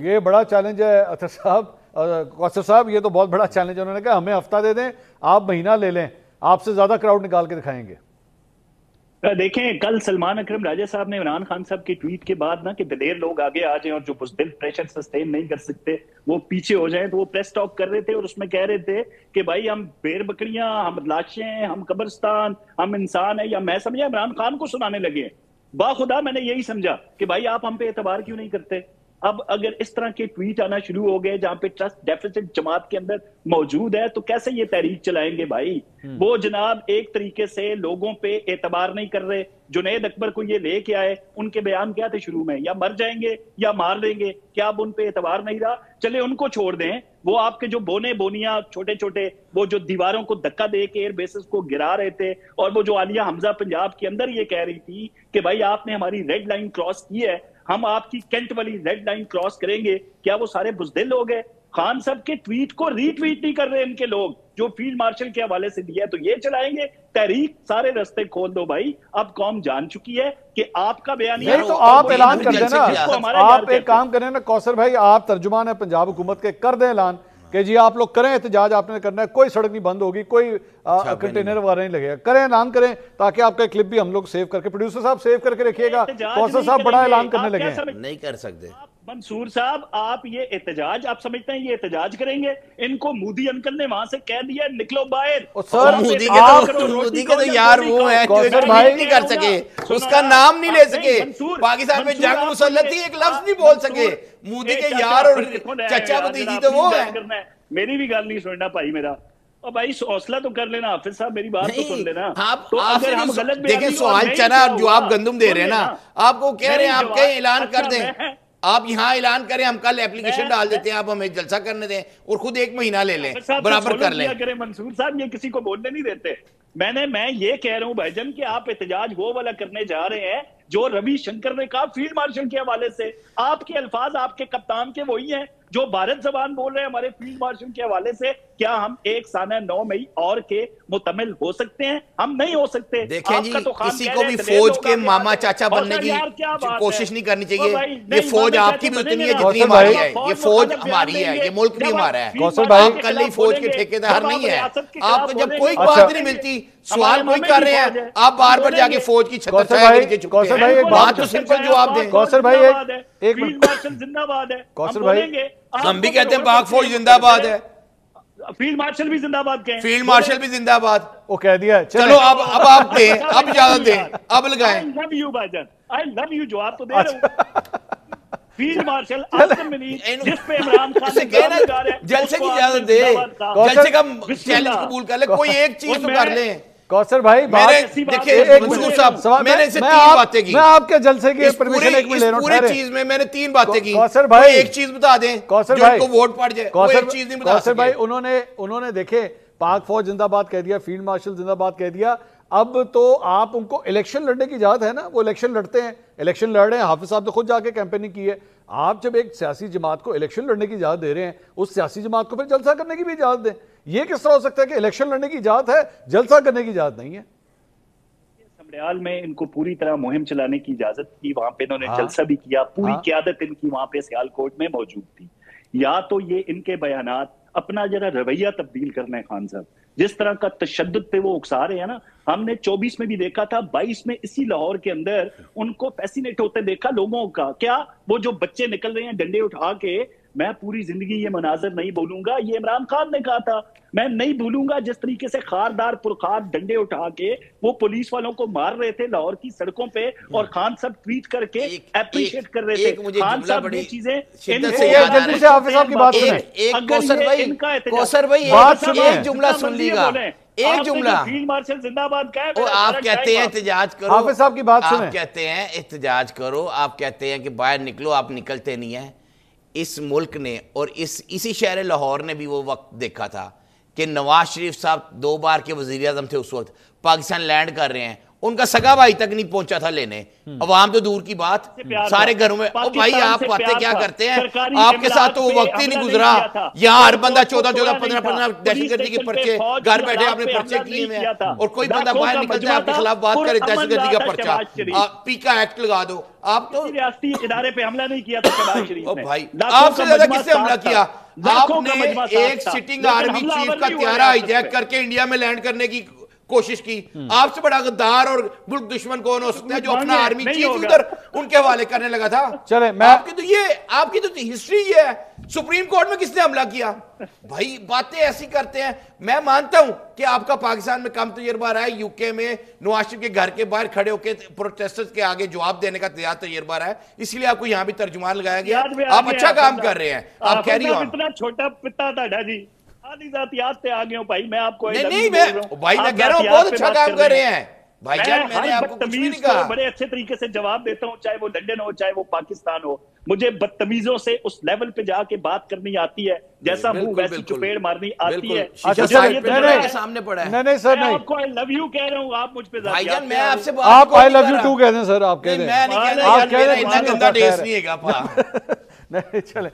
ये बड़ा चैलेंज है अतर साहब, कौसर साहब, ये तो बहुत बड़ा चैलेंज है। उन्होंने कहा हमें हफ्ता दे दें, आप महीना ले लें, आपसे ज्यादा क्राउड निकाल के दिखाएंगे। देखें, कल सलमान अकरम राजा साहब ने इमरान खान साहब की ट्वीट के बाद ना कि दिलेर लोग आगे आ जाएं और जो बुज़दिल प्रेशर सस्टेन नहीं कर सकते वो पीछे हो जाएं, तो वो प्रेस टॉक कर रहे थे और उसमें कह रहे थे कि भाई हम बेर बकरियां, हम लाशें, हम कब्रिस्तान, हम इंसान है। या मैं समझा इमरान खान को सुनाने लगे। बाखुदा मैंने यही समझा कि भाई आप हम पे एतबार क्यों नहीं करते। अब अगर इस तरह के ट्वीट आना शुरू हो गए जहां पे ट्रस्ट डेफिसिट जमात के अंदर मौजूद है, तो कैसे ये तहरीक चलाएंगे भाई। वो जनाब एक तरीके से लोगों पे एतबार नहीं कर रहे। जुनैद अकबर को ये लेके आए, उनके बयान क्या थे शुरू में, या मर जाएंगे या मार देंगे, क्या अब उन पे एतबार नहीं रहा। चले उनको छोड़ दें, वो आपके जो बोने बोनिया छोटे छोटे वो जो दीवारों को धक्का दे के एयर बेसिस को गिरा रहे थे, और वो जो आलिया हमजा पंजाब के अंदर ये कह रही थी कि भाई आपने हमारी रेड लाइन क्रॉस की है, हम आपकी कैंट वाली रेड लाइन क्रॉस करेंगे, क्या वो सारे बुज़दिल हो गए। खान साहब के ट्वीट को रीट्वीट नहीं कर रहे इनके लोग, जो फील्ड मार्शल के हवाले से दिया है, तो ये चलाएंगे तहरीक। सारे रास्ते खोल दो भाई, अब कौम जान चुकी है कि आपका बयान नहीं तो आप ऐलान कर देना, आप एक काम करें ना कौसर भाई, आप तर्जुमान है पंजाब हुकूमत के, कर दें ऐलान कि जी आप लोग करें एहतजाज, आपने करना है, कोई सड़क नहीं बंद होगी, कोई कंटेनर वगैरह नहीं लगेगा, करें ऐलान करें, ताकि आपका क्लिप भी हम लोग सेव करके, प्रोड्यूसर साहब सेव करके रखिएगा। कौसर साहब बड़ा ऐलान करने लगे हैं। नहीं कर सकते मंसूर साहब, आप ये एहतजाज आप समझते हैं ये एहतजाज करेंगे। इनको मोदी अंकल ने वहां से कह दिया निकलो बाहर। सर मोदी के तो यार वो है जो भाई नहीं कर सके, उसका नाम नहीं ले सके, पाकिस्तान में जंग मुसल्लत थी एक लफ्ज नहीं बोल सके। मोदी के यार और चचा भतीजी तो वो है। मेरी भी गल नहीं सुनना भाई मेरा, और भाई हौसला तो कर लेना, हाफिज साहब मेरी बात तो सुन लेना। आप तो अगर हम गलत देखें, सवाल चना जो आप गंदुम दे रहे हैं ना, आपको कह रहे हैं आप कहीं ऐलान कर दें, आप यहाँ ऐलान करें, हम कल एप्लीकेशन डाल देते हैं, आप हमें जलसा करने दें और खुद एक महीना ले लें, बराबर कर लें। मंसूर साहब ये किसी को बोलने नहीं देते। मैं ये कह रहा हूं भाईजान कि आप एहतजाज वो वाला करने जा रहे हैं जो रवि शंकर ने कहा फील्ड मार्शल के हवाले से। आपके अल्फाज आपके कप्तान के वही हैं जो भारत जबान बोल रहे हैं हमारे फील्ड मार्शल के हवाले से। क्या हम एक साना 9 मई और के मुतमिल हो सकते हैं? हम नहीं हो सकते। देखें जी, तो किसी को भी फौज के मामा चाचा बनने की कोशिश नहीं करनी चाहिए। ये फौज आपकी भी उतनी है जितनी हमारी है, ये फौज हमारी है, ये मुल्क भी हमारा है। कौसर भाई कल ही फौज के ठेकेदार नहीं है। आपको जब कोई बात नहीं मिलती, सवाल कोई कर रहे हैं, आप बार बार जाके फौज की छत कौसर भाई एक बात तो सिंपल जवाब दें। कौसर भाई एक फील्ड मार्शल जिंदाबाद है। कौसर भाई हम भी कहते हैं पाक फौज जिंदाबाद है, फील्ड मार्शल भी जिंदाबाद कहें, फील्ड मार्शल भी जिंदाबाद। वो कह दिया है। चलो अब आप दें, अब इजाजत दें, अब लगाएं। आई लव यू भाईजान, आई लव यू, जवाब तो दे रहा हूं। फील्ड मार्शल आसिम मनीर जिस पे इमरान खान से कहना जलसे की इजाजत दे, जलसे का चैलेंज कबूल कर ले, कोई एक चीज तो कर ले। कौसर भाई देखिए मंसूर साहब, मैंने इनसे 3 बातें की, मैं आपके जलसे की परमिशन एक मिनट ले रहा हूं। पूरी चीज में मैंने 3 बातें की। कौसर भाई एक चीज बता दें, कौसर भाई को वोट पड़ जाए, वो एक चीज नहीं बता कौसर भाई उन्होंने देखे पाक फौज जिंदाबाद कह दिया, फील्ड मार्शल जिंदाबाद कह दिया। अब तो आप उनको इलेक्शन लड़ने की इजाजत है ना, वो इलेक्शन लड़ते हैं, इलेक्शन लड़ रहे हैं। हाफिज साहब ने खुद जाके कैंपेनिंग की है। आप जब एक सियासी जमात को इलेक्शन लड़ने की इजाजत दे रहे हैं, उस सियासी जमात को फिर जलसा करने की भी इजाजत दें। ये किस तरह हो सकता है कि इलेक्शन लड़ने की इजाजत है, जलसा करने की इजाजत नहीं है? समड़ियाल में इनको पूरी तरह मुहिम चलाने की इजाजत थी, वहां पे इन्होंने जलसा भी किया, पूरी क्यादत इनकी वहां पे सियालकोट में मौजूद थी। या तो ये इनके बयानात अपना जरा रवैया तब्दील करना है। खान साहब जिस तरह का तशद्दुद पे वो उकसा रहे हैं ना, हमने 24 में भी देखा था, 22 में इसी लाहौर के अंदर उनको फैसिनेट होते देखा लोगों का। क्या वो जो बच्चे निकल रहे हैं डंडे उठा के, मैं पूरी जिंदगी ये मनाजर नहीं भूलूंगा। ये इमरान खान ने कहा था, मैं नहीं भूलूंगा जिस तरीके से खारदार पुरखार डंडे उठा के वो पुलिस वालों को मार रहे थे लाहौर की सड़कों पे, और खान साहब ट्वीट करके अप्रिशिएट कर रहे थे। खान साहब ये चीजें जल्दी से हाफिज साहब की बात सुनें। कौसर भाई एक जुमला सुन लीजिएगा, एक जुमला। फील्ड मार्शल जिंदाबाद का है, आप कहते हैं एहतजाज करो, हाफिज साहब की बात सुनें। आप कहते हैं एहतजाज करो, आप कहते हैं कि बाहर निकलो, आप निकलते नहीं है। इस मुल्क ने और इसी शहर लाहौर ने भी वो वक्त देखा था कि नवाज शरीफ साहब 2 बार के वजीर आजम थे, उस वक्त पाकिस्तान लैंड कर रहे हैं उनका सगा भाई तक नहीं पहुंचा था लेने, अवाम तो दूर की बात, सारे घरों में। ओ भाई आप बातें क्या करते हैं, आपके साथ तो वो वक्त ही नहीं गुजरा। यहाँ हर बंदा 14-14, 15-15 दहशतगर्दी के पर्चे, घर बैठे आपने पर्चे किए हुए हैं, और कोई बंदा बाहर निकलता है आपके खिलाफ बात करे दहशतगर्दी का पर्चा, पीका एक्ट लगा दो। आप तो रियासती इदारे पे हमला नहीं किया था शहबाज शरीफ ने। भाई आपसे ज्यादा किससे हमला किया? आपने एक सिटिंग आर्मी चीफ का त्यारा हाईजैक करके इंडिया में लैंड करने की कोशिश की। आपसे बड़ा गद्दार और मुल्क दुश्मन कौन हो सकता है जो अपना आर्मी चीफ उधर उनके हवाले करने लगा था? चले मैं आपकी तो हिस्ट्री ये है। सुप्रीम कोर्ट में किसने हमला किया? भाई बातें ऐसी करते हैं। मैं मानता हूं कि आपका पाकिस्तान में कम तजुर्बा रहा है, यूके में नवाज शरीफ के घर के बाहर खड़े होकर प्रोटेस्टर्स के आगे जवाब देने का ज्यादा तजुर्बा रहा है, इसलिए आपको यहां भी तर्जुमान लगाया गया। आप अच्छा काम कर रहे हैं, आप कैरी ऑन। इतना छोटा पिता था जी, आधी जातियात से आ गए हो भाई। मैं आपको नहीं मैं कह रहा हूं बहुत अच्छा काम कर रहे हैं भाईजान। मैंने आपको कुछ भी नहीं कहा, बड़े अच्छे तरीके से जवाब देता हूं, चाहे वो लंदन हो चाहे वो पाकिस्तान हो। मुझे बदतमीजों से उस लेवल पे जाके बात करनी आती है, जैसा मुंह वैसी चुपेड़ मारनी आती है। सामने पड़ा है। नहीं सर, नहीं आपको आई लव यू कह रहा हूँ, आप मुझ पे भाईजान मैं आपसे आप आई लव यू टू कह दें सर, आप कह दें। मैं नहीं कह रहा, इतना गंदा टेस्ट नहीं है। नहीं चले।